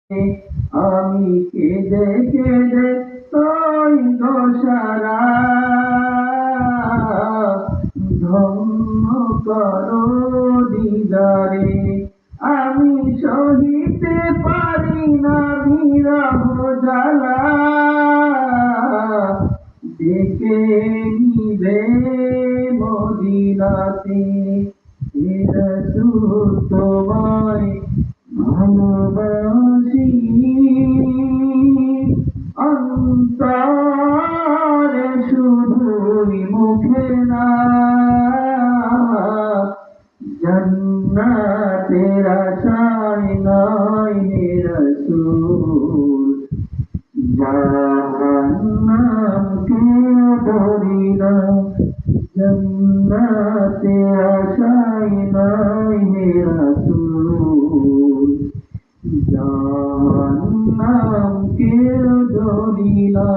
আমি কেঁদে কেঁদে তোই দোসারা ধন্য করো দিদারে। আমি সহিতে পারি না বিরহ জ্বালা, ডেকে নিবে মদিনাতে। হে রাসূল তোমায় ভালোবাসি, অন্তরে শুধুই মুখে না। জান্নাতের আশায় নয় হে রাসূল, জাহান্নাম কেউ ডরি না। জান্নাতের আশায় নয় হে রাসূল, জাহান্নাম কেউ ডরি না।